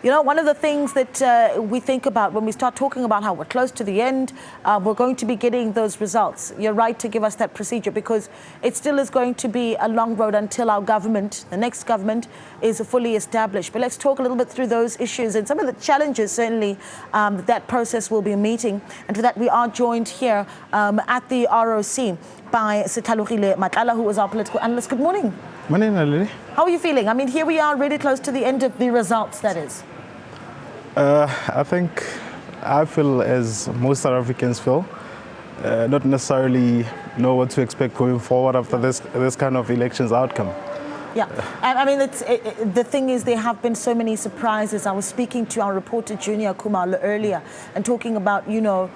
You know, one of the things that we think about when we start talking about how we're close to the end, we're going to be getting those results. You're right to give us that procedure, because it still is going to be a long road until our government, the next government, is fully established. But let's talk a little bit through those issues and some of the challenges, certainly, that process will be meeting. And for that, we are joined here at the ROC by Setlhalogile Matlala, who is our political analyst. Good morning. Morning, Naledi. How are you feeling? I mean, here we are really close to the end of the results, that is. I feel as most South Africans feel, not necessarily know what to expect going forward after this kind of elections outcome. Yeah, I mean, the thing is, there have been so many surprises. I was speaking to our reporter, Junior Kumalo, earlier, and talking about, you know,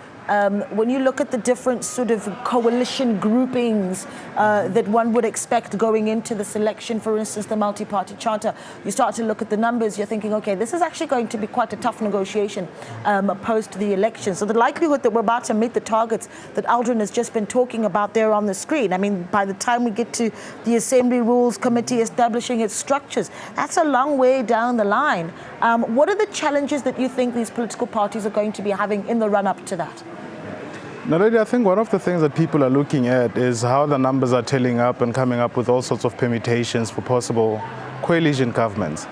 when you look at the different sort of coalition groupings that one would expect going into this election, for instance, the multi-party charter, you start to look at the numbers, you're thinking, okay, this is actually going to be quite a tough negotiation post the election. So the likelihood that we're about to meet the targets that Aldrin has just been talking about there on the screen, I mean, by the time we get to the Assembly Rules Committee establishing its structures, that's a long way down the line. What are the challenges that you think these political parties are going to be having in the run-up to that? Naledi, I think one of the things that people are looking at is how the numbers are telling up and coming up with all sorts of permutations for possible coalition governments.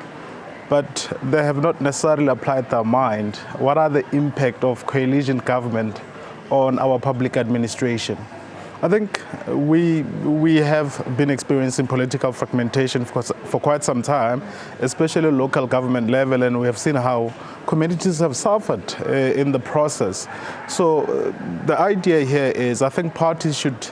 But they have not necessarily applied their mind. What are the impact of coalition government on our public administration? I think we have been experiencing political fragmentation for quite some time, especially local government level, and we have seen how communities have suffered in the process. So the idea here is, I think parties should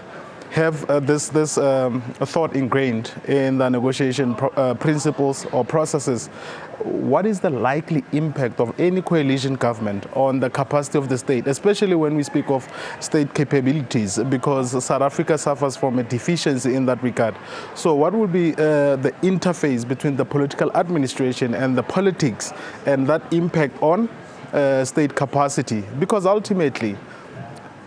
have this thought ingrained in the negotiation principles or processes. What is the likely impact of any coalition government on the capacity of the state, especially when we speak of state capabilities, because South Africa suffers from a deficiency in that regard. So what would be the interface between the political administration and the politics, and that impact on state capacity? Because ultimately,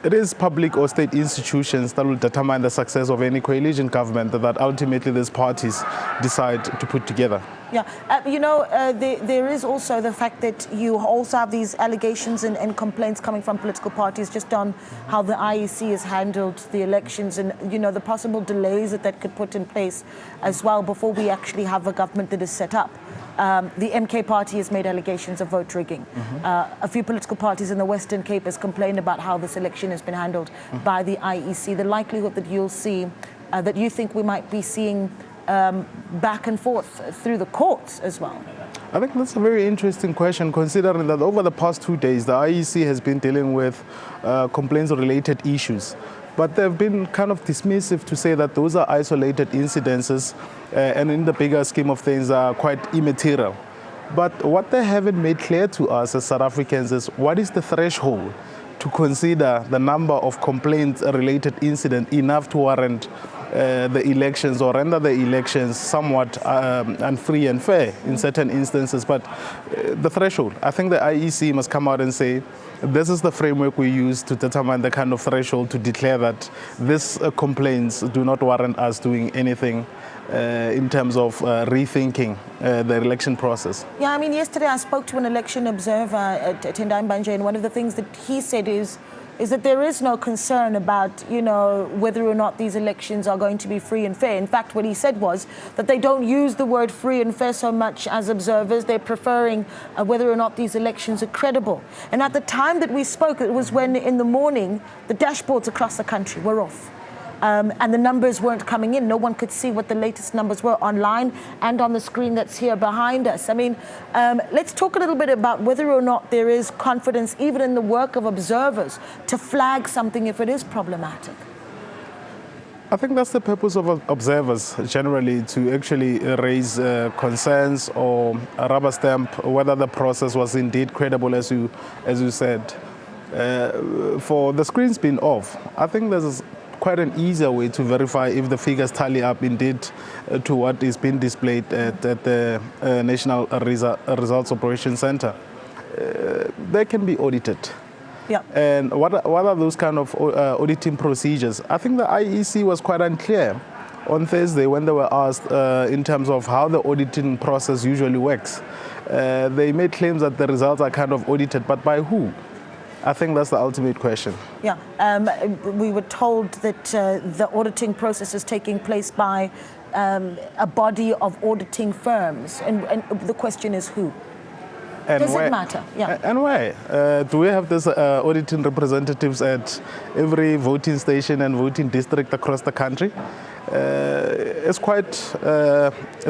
it is public or state institutions that will determine the success of any coalition government that ultimately these parties decide to put together. Yeah, you know, there is also the fact that you also have these allegations and complaints coming from political parties just on how the IEC has handled the elections, and, you know, the possible delays that could put in place as well before we actually have a government that is set up. The MK party has made allegations of vote rigging. A few political parties in the Western Cape has complained about how this election has been handled by the IEC. The likelihood that you'll see, that you think we might be seeing back and forth through the courts as well? I think that's a very interesting question, considering that over the past 2 days, the IEC has been dealing with complaints-related issues. But they've been kind of dismissive to say that those are isolated incidences and in the bigger scheme of things are quite immaterial. But what they haven't made clear to us as South Africans is what is the threshold to consider the number of complaints-related incidents enough to warrant the elections or render the elections somewhat unfree and fair in certain instances. But the threshold, I think the IEC must come out and say, this is the framework we use to determine the kind of threshold to declare that these complaints do not warrant us doing anything in terms of rethinking the election process. Yeah, I mean, yesterday I spoke to an election observer at Tendai Mbanje, and one of the things that he said is that there is no concern about, you know, whether or not these elections are going to be free and fair. In fact, what he said was that they don't use the word free and fair so much as observers. They're preferring whether or not these elections are credible. And at the time that we spoke, it was when in the morning, the dashboards across the country were off. And the numbers weren't coming in. No one could see what the latest numbers were online and on the screen that's here behind us. I mean, let's talk a little bit about whether or not there is confidence even in the work of observers to flag something if it is problematic. I think that's the purpose of observers generally, to actually raise concerns or rubber stamp whether the process was indeed credible, as you said. For the screens being off, I think there's quite an easier way to verify if the figures tally up indeed to what is being displayed at the National Results Operations Center. They can be audited. Yeah. And what are those kind of auditing procedures? I think the IEC was quite unclear on Thursday when they were asked in terms of how the auditing process usually works. They made claims that the results are kind of audited, but by who? I think that's the ultimate question. Yeah, we were told that the auditing process is taking place by a body of auditing firms, and the question is who? And does where, it matter? Yeah. And why? Do we have this auditing representatives at every voting station and voting district across the country? It's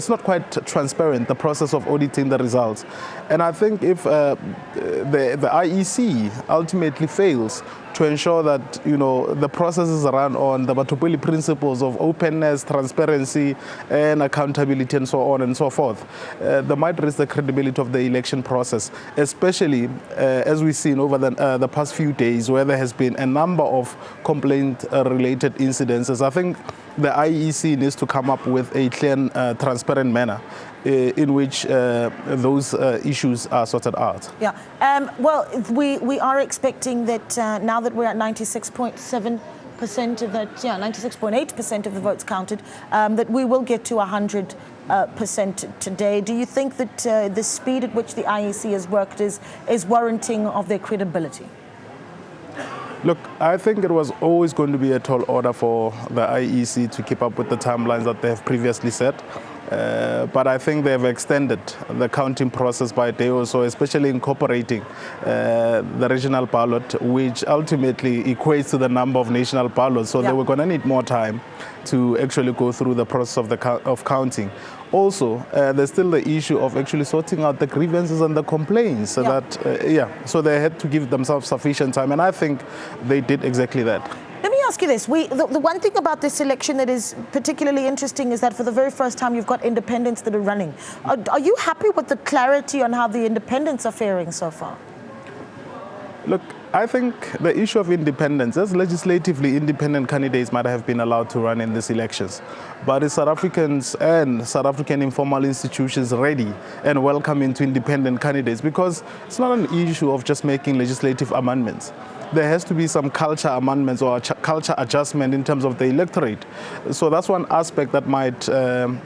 not quite transparent, the process of auditing the results. And I think if the IEC ultimately fails to ensure that, you know, the processes run on the Batopoli principles of openness, transparency, and accountability, and so on and so forth, they might risk the credibility of the election process, especially as we've seen over the past few days, where there has been a number of complaint-related incidences. I think the IEC needs to come up with a clear, transparent manner in which those issues are sorted out. Yeah. Well, we are expecting that now that we're at 96.7% of that, 96.8% of the votes counted, that we will get to 100% today. Do you think that the speed at which the IEC has worked is warranting of their credibility? Look, I think it was always going to be a tall order for the IEC to keep up with the timelines that they have previously set. But I think they have extended the counting process by a day or so, especially incorporating the regional ballot, which ultimately equates to the number of national ballots. So they were going to need more time to actually go through the process of counting. Also, there's still the issue of actually sorting out the grievances and the complaints. So so they had to give themselves sufficient time, and I think they did exactly that. Let me ask you this. The one thing about this election that is particularly interesting is that for the very first time you've got independents that are running. Are you happy with the clarity on how the independents are faring so far? Look, I think the issue of independence, as legislatively independent candidates might have been allowed to run in these elections, but is South Africans and South African informal institutions ready and welcoming to independent candidates? Because it's not an issue of just making legislative amendments. There has to be some culture amendments or culture adjustment in terms of the electorate. So that's one aspect that might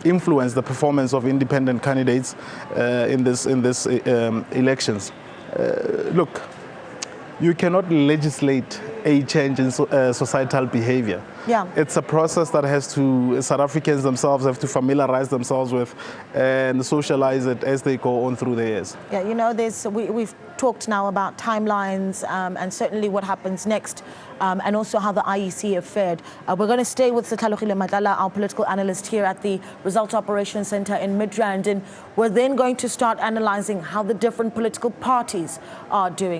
influence the performance of independent candidates in this elections. Look, you cannot legislate a change in societal behavior. Yeah. It's a process that South Africans themselves have to familiarize themselves with and socialize it as they go on through the years. Yeah, you know, we've talked now about timelines and certainly what happens next and also how the IEC have fared. We're going to stay with Setlhalogile Matlala, our political analyst here at the Results Operations Center in Midrand, and we're then going to start analyzing how the different political parties are doing.